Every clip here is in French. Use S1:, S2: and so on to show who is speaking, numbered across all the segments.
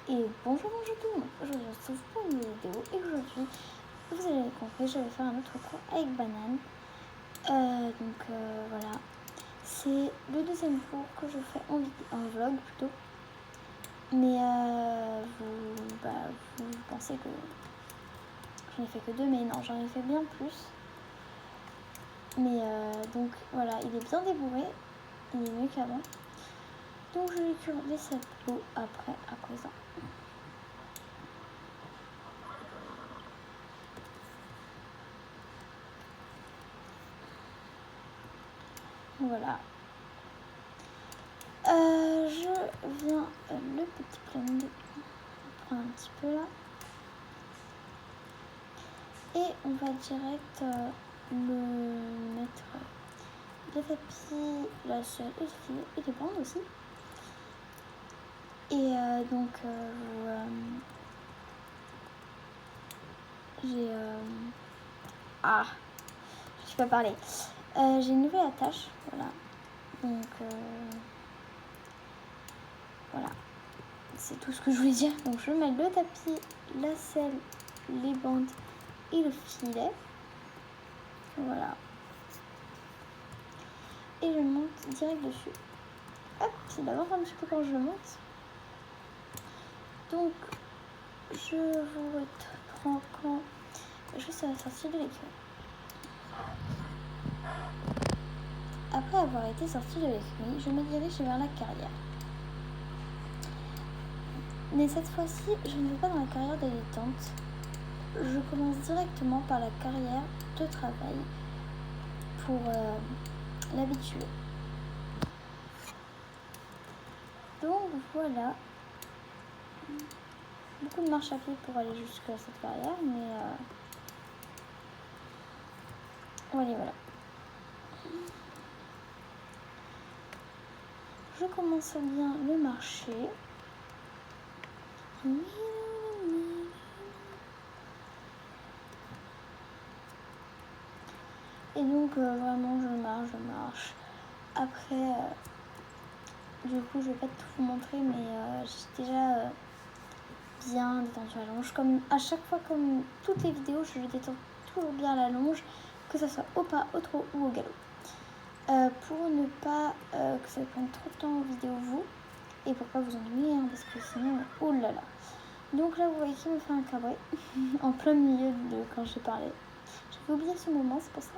S1: Et bonjour tout le monde, aujourd'hui on se retrouve pour une nouvelle vidéo et aujourd'hui, vous avez compris, je vais faire un autre cours avec Banane. Voilà, c'est le deuxième cours que je fais en vlog plutôt. Mais vous pensez que j'en ai fait que 2, mais non, j'en ai fait bien plus. Mais donc voilà, il est bien débourré, il est mieux qu'avant. Donc je vais curler cette peau à présent. Voilà. Je viens le petit planning prendre un petit peu là. Et on va direct le mettre les tapis, la selle et le filet et les bandes aussi. Et j'ai je peux pas parler. J'ai une nouvelle attache, voilà. Donc voilà, c'est tout ce que je voulais dire. Donc je mets le tapis, la selle, les bandes et le filet. Voilà. Et je monte direct dessus. Hop, c'est d'abord un petit peu quand je le monte. Donc je vous reprends quand je serai sortie de l'école. Après avoir été sortie de l'école, je me dirige vers la carrière. Mais cette fois-ci, je ne vais pas dans la carrière dilettante. Je commence directement par la carrière de travail pour l'habituer. Donc voilà, beaucoup de marche à pied pour aller jusqu'à cette carrière, mais voilà. Je commence à bien le marcher. Et donc vraiment je marche. Après, du coup je vais pas tout vous montrer, mais j'ai déjà bien détendu la longe. Comme à chaque fois, comme toutes les vidéos, je détends toujours bien la longe, que ce soit au pas, au trot ou au galop. Pour ne pas que ça prenne trop de temps aux vidéos vous, et pour pas vous ennuyer, hein, parce que sinon, oh là là. Donc là vous voyez qu'il me fait un cabret en plein milieu de quand j'ai parlé. J'avais oublié ce moment, c'est pour ça.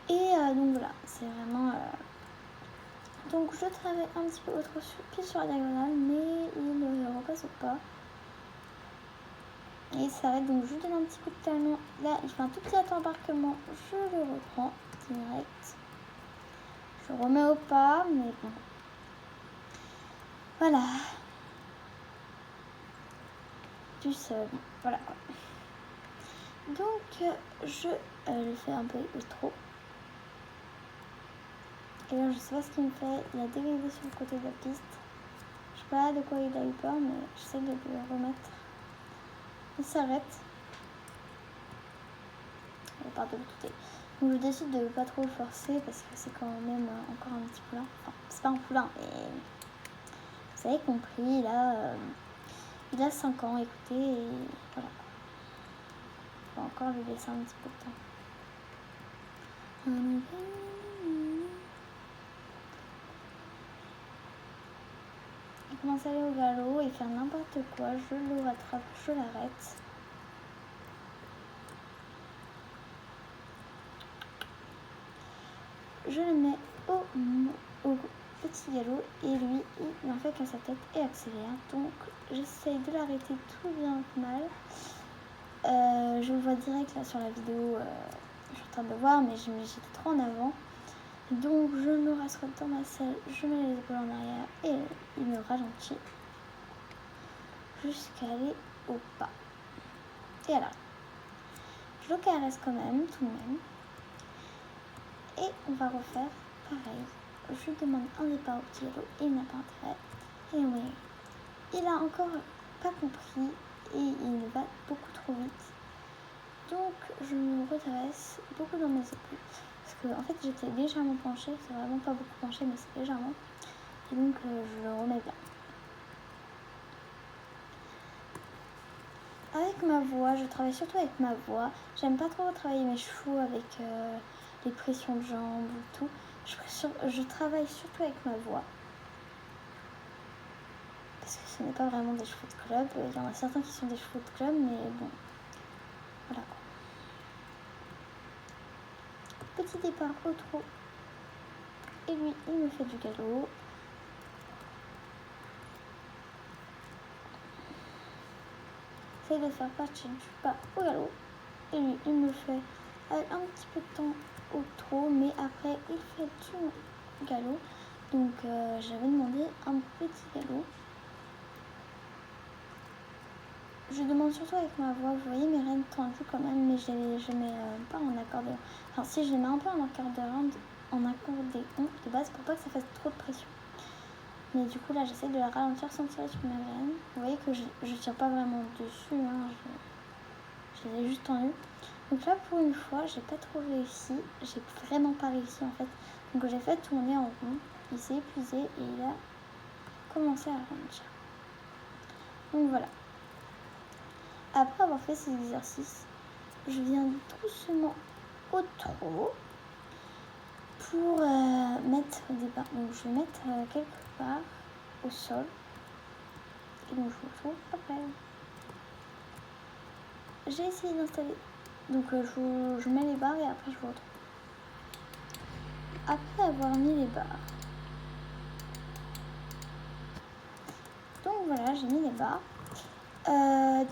S1: Et donc voilà, c'est vraiment... Donc je travaille un petit peu autre pile sur la diagonale, mais il ne repasse pas. Et il s'arrête, donc je lui donne un petit coup de talon. Là, il fait un tout petit embarquement, je le reprends direct. Je remets au pas, mais bon. Voilà. Plus, voilà quoi. Donc, je le fais un peu trop. Et là, je sais pas ce qu'il me fait. Il a dérivé sur le côté de la piste. Je sais pas de quoi il a eu peur, mais j'essaie de le remettre. Il s'arrête. Il part de l'autre côté. Donc, je décide de pas trop le forcer parce que c'est quand même encore un petit poulain. Enfin, c'est pas un poulain, mais vous avez compris. Là, il a 5 ans, écoutez, et voilà. On va encore lui laisser un petit peu de temps. Il commence à aller au galop et faire n'importe quoi. Je le rattrape, je l'arrête. Je le mets au petit galop et lui, il en fait qu'à sa tête et accélère. Donc j'essaye de l'arrêter tout bien mal. Je le vois direct là sur la vidéo. Je suis en train de le voir, mais j'étais trop en avant. Donc je me rasseois dans ma selle, je mets les épaules en arrière et il me ralentit jusqu'à aller au pas. Et alors, je le caresse quand même, tout de même. Et on va refaire pareil. Je lui demande un départ au petit galop et il n'a pas intérêt. Et oui, il a encore pas compris et il va beaucoup trop vite. Donc je me redresse beaucoup dans mes épaules. Parce que en fait j'étais légèrement penchée, c'est vraiment pas beaucoup penchée mais c'est légèrement. Et donc je le remets bien. avec ma voix, je travaille surtout avec ma voix. J'aime pas trop travailler mes cheveux avec les pressions de jambes ou tout. Je travaille surtout avec ma voix. Parce que ce n'est pas vraiment des cheveux de club. Il y en a certains qui sont des cheveux de club, mais bon. Voilà. Petit départ au trot. Et lui, il me fait du galop. J'essaie de faire partir du pas au galop. Et lui, il me fait un petit peu de temps au trot, mais après, il fait du galop. Donc, j'avais demandé un petit galop. Je demande surtout avec ma voix, vous voyez mes rênes tendues quand même, mais je les mets pas en accordéon. Enfin, si je les mets un peu en accordéon de base pour pas que ça fasse trop de pression. Mais du coup, là, j'essaie de la ralentir sans tirer sur mes rênes. Vous voyez que je tire pas vraiment dessus, hein, je les ai juste tendues. Donc là, pour une fois, j'ai pas trop réussi. J'ai vraiment pas réussi en fait. Donc j'ai fait tourner en rond. Il s'est épuisé et il a commencé à ralentir. Donc voilà. Après avoir fait ces exercices, je viens doucement au trot pour mettre des barres. Donc je vais mettre quelques barres au sol. Et donc je vous retrouve après. J'ai essayé d'installer. Donc je mets les barres et après je vous retrouve. Après avoir mis les barres. Donc voilà, j'ai mis les barres.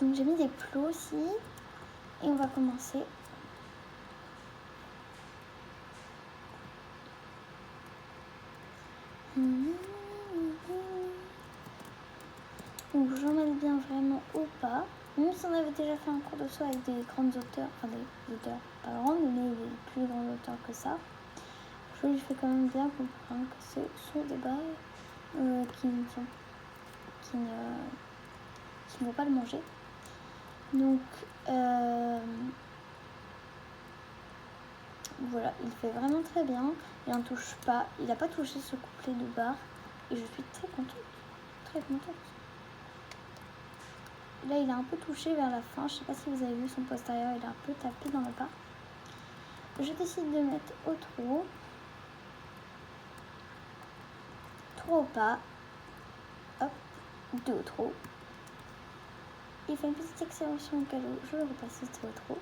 S1: Donc j'ai mis des plots aussi. Et on va commencer. Donc j'emmène bien vraiment au pas. Même si on avait déjà fait un cours de saut avec des grandes hauteurs, enfin des hauteurs pas grandes, mais des plus grandes hauteurs que ça, je lui fais quand même bien comprendre que ce sont des barres qui ne vont pas le manger. Donc voilà, il fait vraiment très bien. Il n'en touche pas. Il n'a pas touché ce couplet de barre. Et je suis très contente. Très contente. Là, il a un peu touché vers la fin. Je ne sais pas si vous avez vu son postérieur. Il a un peu tapé dans le pas. Je décide de mettre au trot. Trot au pas. Hop. 2 au trot. Il fait une petite accélération au galop. Je le repasse au trot.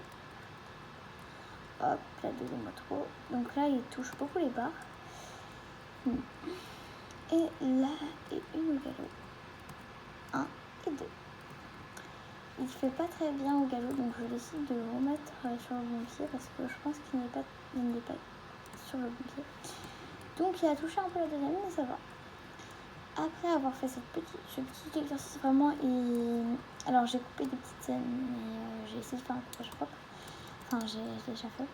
S1: Hop, la deuxième au trot. Donc là, il touche beaucoup les barres. Et là, et une au galop. 1 et 2. Il fait pas très bien au galop, donc je décide de le remettre sur le bon pied parce que je pense qu'il n'est pas sur le bon pied. Donc il a touché un peu la deuxième, mais ça va. Après avoir fait ce petit exercice vraiment, alors j'ai coupé des petites scènes, mais j'ai essayé de faire un coupage propre. Enfin, j'ai déjà fait.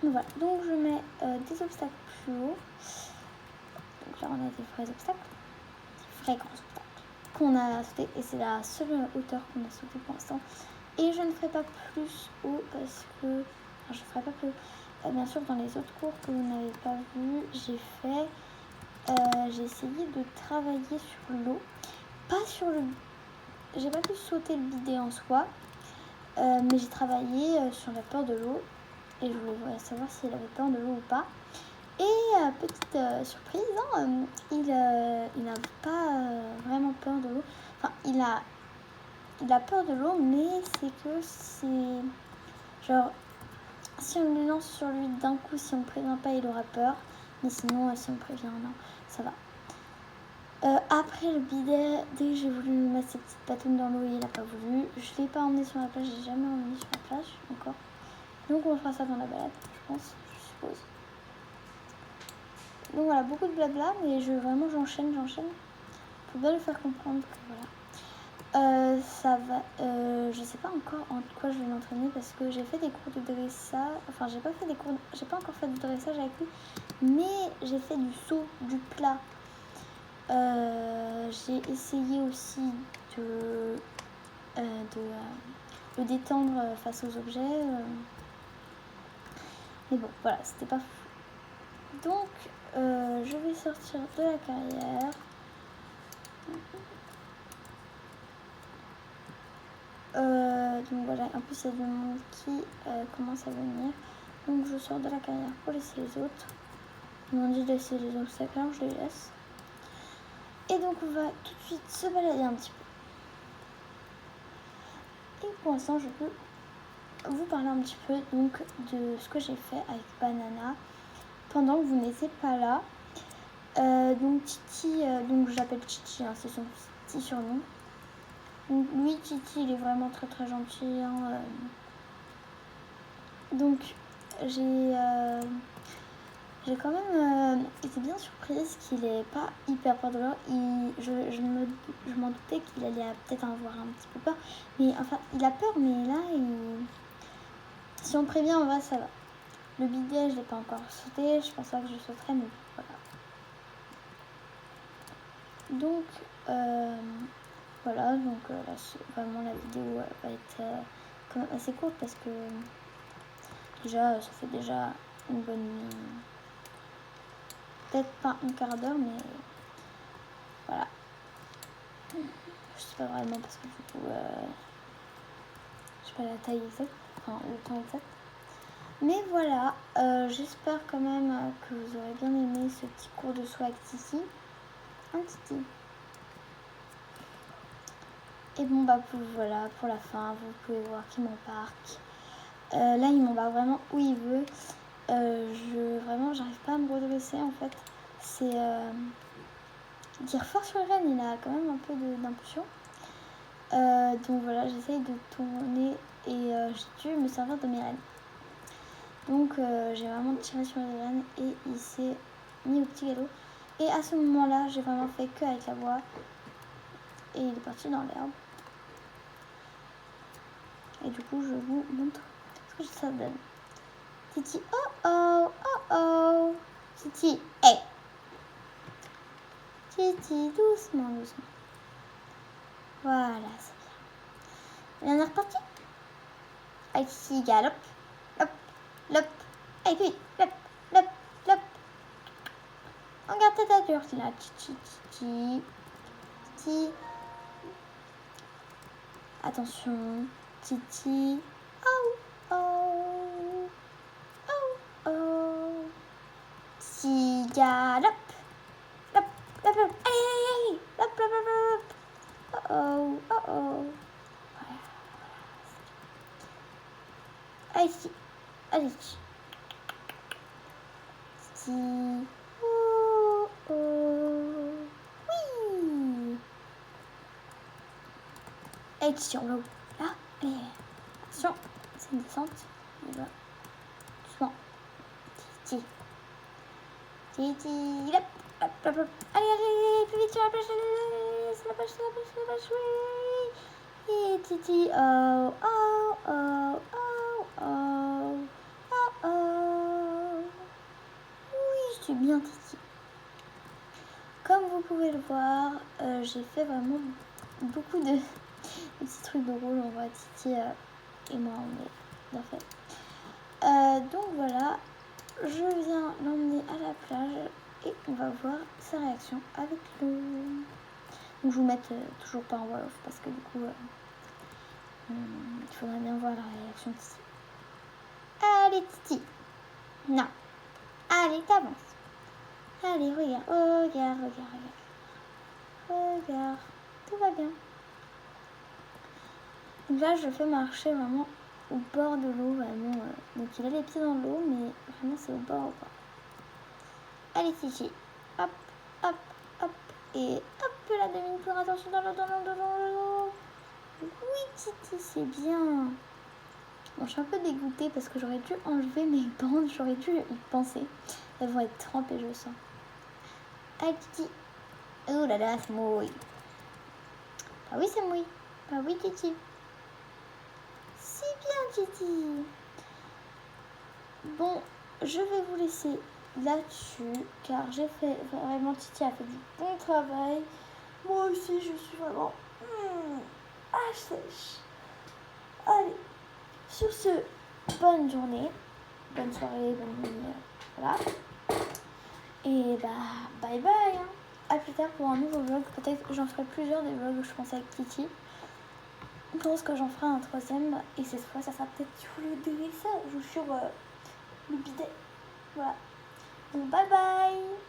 S1: Donc voilà, donc je mets des obstacles plus hauts. Donc là on a des vrais obstacles, des vrais grands obstacles qu'on a sauté, et c'est la seule hauteur qu'on a sauté pour l'instant. Et je ne ferai pas plus haut parce que, enfin, je ne ferai pas plus haut. Bien sûr, dans les autres cours que vous n'avez pas vu, j'ai essayé de travailler sur l'eau, pas sur le, j'ai pas pu sauter le bidet en soi, mais j'ai travaillé sur la peur de l'eau et je voulais savoir s'il avait peur de l'eau ou pas. Et petite surprise, hein, il n'a pas vraiment peur de l'eau. Enfin, il a peur de l'eau, mais c'est que c'est genre, si on le lance sur lui d'un coup, si on ne prévient pas, il aura peur. Mais sinon, si on prévient, non, ça va. Après le bidet, dès que j'ai voulu lui mettre ses petites patounes dans l'eau, il n'a pas voulu. Je ne l'ai pas emmené sur la plage, j'ai jamais emmené sur la plage encore. Donc on fera ça dans la balade, je pense, je suppose. Donc voilà, beaucoup de blabla, mais j'enchaîne. Faut bien lui faire comprendre que voilà. Ça va. Je sais pas encore en quoi je vais m'entraîner parce que j'ai fait des cours de dressage. Enfin, j'ai pas encore fait de dressage avec lui, mais j'ai fait du saut, du plat. J'ai essayé aussi de le détendre face aux objets. Mais bon, voilà, c'était pas fou. Donc, je vais sortir de la carrière. Donc voilà, en plus il y a du monde qui commence à venir. Donc je sors de la carrière pour laisser les autres. Ils m'ont dit de laisser les obstacles, alors je les laisse. Et donc on va tout de suite se balader un petit peu. Et pour l'instant je peux vous parler un petit peu donc de ce que j'ai fait avec Banana pendant que vous n'étiez pas là. Donc Titi, donc j'appelle Titi, hein, c'est son petit surnom. Donc lui, Titi, il est vraiment très très gentil. Hein, donc j'ai quand même été bien surprise qu'il est pas hyper peur de l'or. Je m'en doutais qu'il allait peut-être avoir un petit peu peur. Mais enfin, il a peur, mais là, si on prévient, en vrai, ça va. Le bidet, je l'ai pas encore sauté. Je pense pas que je sauterai, mais voilà. Donc, voilà. Donc là, vraiment, la vidéo va être quand même assez courte parce que déjà, ça fait déjà une bonne... Peut-être pas un quart d'heure, mais voilà. Je sais pas vraiment parce que du coup, je sais pas la taille exacte, enfin le temps exact. Mais voilà, j'espère quand même que vous aurez bien aimé ce petit cours de saut avec Titi. Un Titi. Et bon bah voilà, pour la fin, vous pouvez voir qu'il m'embarque. Là, il m'embarque vraiment où il veut. Vraiment, j'arrive pas à me redresser en fait. C'est dire fort sur le rêne, il a quand même un peu d'impulsion. Donc voilà, j'essaye de tourner et j'ai dû me servir de mes rênes. Donc j'ai vraiment tiré sur les rênes et il s'est mis au petit galop. Et à ce moment-là, j'ai vraiment fait que avec la voix. Et il est parti dans l'herbe. Et du coup, je vous montre ce que ça donne. Titi, oh oh, oh oh. Titi, hey. Titi, doucement, doucement. Voilà, c'est bien. Et on est reparti. Allez, Titi, galope. Hop, hop. Allez, puis, hop, hop, hop. On garde tête à dur, là. Titi, Titi. Titi. Attention. Titi. Oh, oh. Oh, oh. Titi, galope. Hop, hop, hop. Allez, hop, hop, hop, hop. Oh, oh, oh, oh. Voilà. Allez, Titi. Allez, Titi. Titi. Oh, oh. Oui. Allez, Titi, on va où? Là. Allez. Attention. C'est une descente. On va doucement. Titi. Titi. Hop, hop, hop, hop. Allez, allez, plus vite sur la plage. C'est la plage, c'est la plage, c'est la plage. Oui. Et Titi. Oh, oh, oh, oh, oh. Oh, oh. Oui, je suis bien, Titi. Comme vous pouvez le voir, j'ai fait vraiment beaucoup de petits trucs de rôle. On voit Titi et moi, on est bien fait. Donc voilà, je viens l'emmener à la plage et on va voir sa réaction avec l'eau. Donc je vous mets toujours pas en voix off parce que du coup, il faudrait bien voir la réaction de Titi. Allez Titi, non, allez t'avances. Allez, regarde, regarde, regarde, regarde. Regarde, tout va bien. Donc là, je fais marcher vraiment au bord de l'eau, vraiment. Donc il a les pieds dans l'eau, mais vraiment c'est au bord, quoi. Allez, Titi. Hop, hop, hop. Et hop, la demi-tour, attention dans l'eau, dans l'eau, dans l'eau. Oui, Titi, c'est bien. Bon, je suis un peu dégoûtée parce que j'aurais dû enlever mes bandes, j'aurais dû y penser. Elles vont être trempées, je sens. Allez, Titi. Oh là là, c'est mouille. Ah oui, c'est mouille. Ah oui, Titi. C'est bien, Titi. Bon, je vais vous laisser là-dessus, car j'ai fait vraiment, Titi a fait du bon travail. Moi aussi, je suis vraiment sèche. Allez, sur ce, bonne journée, bonne soirée, bonne nuit, voilà. Et bah, bye bye. Hein. À plus tard pour un nouveau vlog. Peut-être j'en ferai plusieurs des vlogs, je pense, avec Titi. Je pense que j'en ferai un troisième et cette fois ça sera peut-être sur le dressage ou sur le bidet. Voilà. Bon, bye bye.